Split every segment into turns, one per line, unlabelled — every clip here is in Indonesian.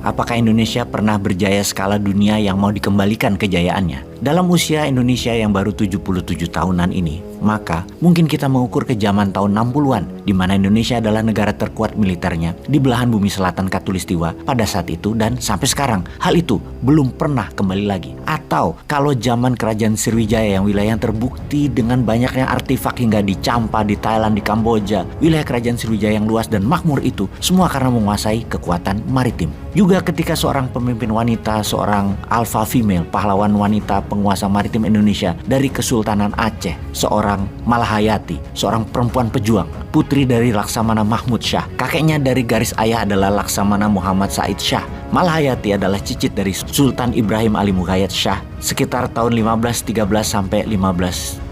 apakah Indonesia pernah berjaya skala dunia yang mau dikembalikan kejayaannya? Dalam usia Indonesia yang baru 77 tahunan ini, maka mungkin kita mengukur ke zaman tahun 60-an, di mana Indonesia adalah negara terkuat militernya di belahan bumi selatan Katulistiwa pada saat itu dan sampai sekarang. Hal itu belum pernah kembali lagi. Atau kalau zaman Kerajaan Sriwijaya yang wilayah yang terbukti dengan banyaknya artefak hingga di Champa, di Thailand, di Kamboja, wilayah Kerajaan Sriwijaya yang luas dan makmur itu semua karena menguasai kekuatan maritim. Juga ketika seorang pemimpin wanita, seorang alpha female, pahlawan wanita penguasa maritim Indonesia dari Kesultanan Aceh, seorang Malahayati, seorang perempuan pejuang, putri dari Laksamana Mahmud Shah. Kakeknya dari garis ayah adalah Laksamana Muhammad Said Shah. Malahayati adalah cicit dari Sultan Ibrahim Ali Mughayat Shah sekitar tahun 1513 sampai 1530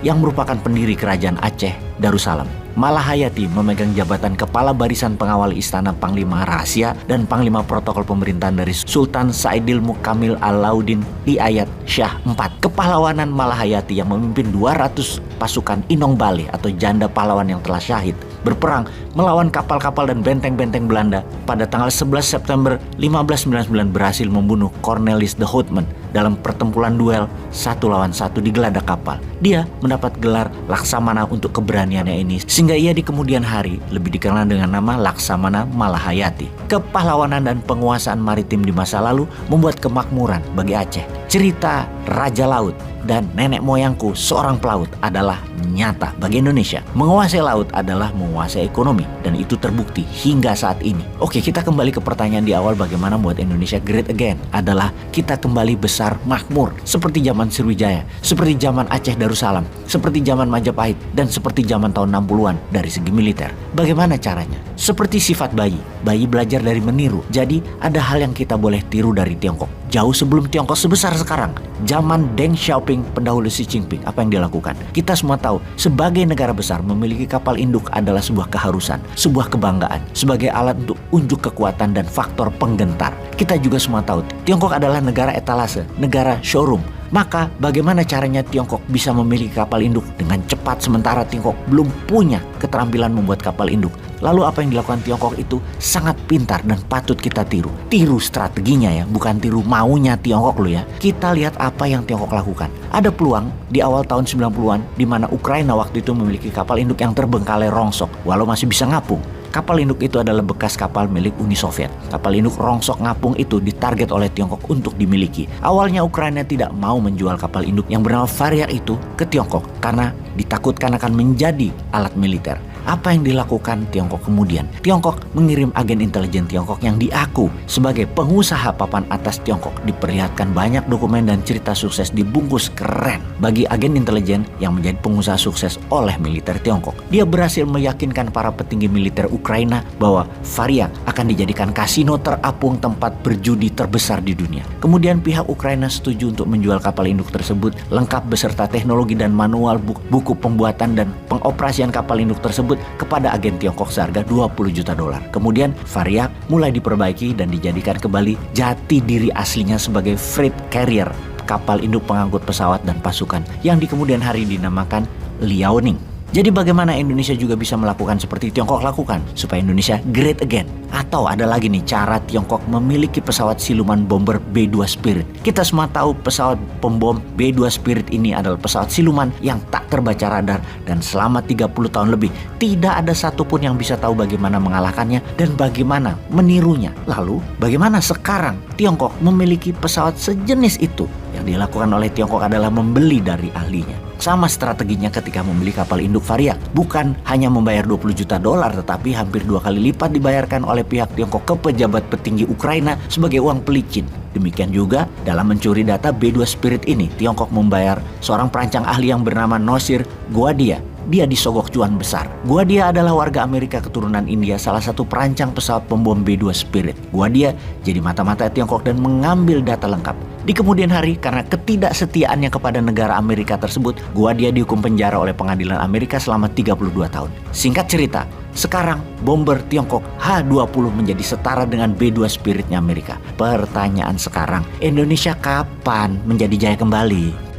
yang merupakan pendiri kerajaan Aceh Darussalam. Malahayati memegang jabatan Kepala Barisan Pengawal Istana Panglima Rahasia dan Panglima Protokol Pemerintahan dari Sultan Saidil Mukamil Alauddin di Ayat Shah IV. Kepahlawanan Malahayati yang memimpin 200 pasukan Inong Bale atau janda pahlawan yang telah syahid berperang melawan kapal-kapal dan benteng-benteng Belanda pada tanggal 11 September 1599 berhasil membunuh Cornelis de Houtman dalam pertempuran duel 1 lawan 1 di geladak kapal. Dia mendapat gelar Laksamana untuk keberaniannya ini, sehingga ia di kemudian hari lebih dikenal dengan nama Laksamana Malahayati. Kepahlawanan dan penguasaan maritim di masa lalu membuat kemakmuran bagi Aceh. Cerita Raja Laut dan nenek moyangku seorang pelaut adalah nyata bagi Indonesia. Menguasai laut adalah menguasai ekonomi dan itu terbukti hingga saat ini. Oke, kita kembali ke pertanyaan di awal, bagaimana membuat Indonesia great again? Adalah kita kembali besar makmur seperti zaman Sriwijaya, seperti zaman Aceh Darussalam, seperti zaman Majapahit dan seperti zaman tahun 60-an dari segi militer. Bagaimana caranya? Seperti sifat bayi belajar dari meniru. Jadi ada hal yang kita boleh tiru dari Tiongkok. Jauh sebelum Tiongkok sebesar sekarang, zaman Deng Xiaoping, pendahulu Xi Jinping, apa yang dilakukan? Kita semua tahu, sebagai negara besar memiliki kapal induk adalah sebuah keharusan, sebuah kebanggaan, sebagai alat untuk unjuk kekuatan dan faktor penggentar. Kita juga semua tahu, Tiongkok adalah negara etalase, negara showroom. Maka bagaimana caranya Tiongkok bisa memiliki kapal induk dengan cepat sementara Tiongkok belum punya keterampilan membuat kapal induk? Lalu apa yang dilakukan Tiongkok itu sangat pintar dan patut kita tiru. Tiru strateginya ya, bukan tiru maunya Tiongkok loh ya. Kita lihat apa yang Tiongkok lakukan. Ada peluang di awal tahun 90-an di mana Ukraina waktu itu memiliki kapal induk yang terbengkalai rongsok walau masih bisa ngapung. Kapal induk itu adalah bekas kapal milik Uni Soviet. Kapal induk rongsok ngapung itu ditarget oleh Tiongkok untuk dimiliki. Awalnya Ukraina tidak mau menjual kapal induk yang bernama Variak itu ke Tiongkok karena ditakutkan akan menjadi alat militer. Apa yang dilakukan Tiongkok kemudian? Tiongkok mengirim agen intelijen Tiongkok yang diaku sebagai pengusaha papan atas Tiongkok. Diperlihatkan banyak dokumen dan cerita sukses dibungkus keren bagi agen intelijen yang menjadi pengusaha sukses oleh militer Tiongkok. Dia berhasil meyakinkan para petinggi militer Ukraina bahwa Variak akan dijadikan kasino terapung tempat berjudi terbesar di dunia. Kemudian pihak Ukraina setuju untuk menjual kapal induk tersebut lengkap beserta teknologi dan manual buku pembuatan dan pengoperasian kapal induk tersebut kepada agen Tiongkok seharga $20 juta. Kemudian Variak mulai diperbaiki dan dijadikan kembali jati diri aslinya sebagai freight carrier, kapal induk pengangkut pesawat dan pasukan yang di kemudian hari dinamakan Liaoning. Jadi bagaimana Indonesia juga bisa melakukan seperti Tiongkok lakukan supaya Indonesia great again? Atau ada lagi nih cara Tiongkok memiliki pesawat siluman bomber B-2 Spirit. Kita semua tahu pesawat pembom B-2 Spirit ini adalah pesawat siluman yang tak terbaca radar dan selama 30 tahun lebih tidak ada satupun yang bisa tahu bagaimana mengalahkannya dan bagaimana menirunya. Lalu bagaimana sekarang Tiongkok memiliki pesawat sejenis itu? Yang dilakukan oleh Tiongkok adalah membeli dari ahlinya. Sama strateginya ketika membeli kapal induk Variak. Bukan hanya membayar $20 juta, tetapi hampir 2 kali lipat dibayarkan oleh pihak Tiongkok ke pejabat petinggi Ukraina sebagai uang pelicin. Demikian juga dalam mencuri data B-2 Spirit ini, Tiongkok membayar seorang perancang ahli yang bernama Nosir Guadia. Dia disogok cuan besar. Guadia adalah warga Amerika keturunan India, salah satu perancang pesawat pembom B-2 Spirit. Guadia jadi mata-mata Tiongkok dan mengambil data lengkap. Di kemudian hari, karena ketidaksetiaannya kepada negara Amerika tersebut, Guadia dihukum penjara oleh pengadilan Amerika selama 32 tahun. Singkat cerita, sekarang bomber Tiongkok H-20 menjadi setara dengan B-2 Spiritnya Amerika. Pertanyaan sekarang, Indonesia kapan menjadi jaya kembali?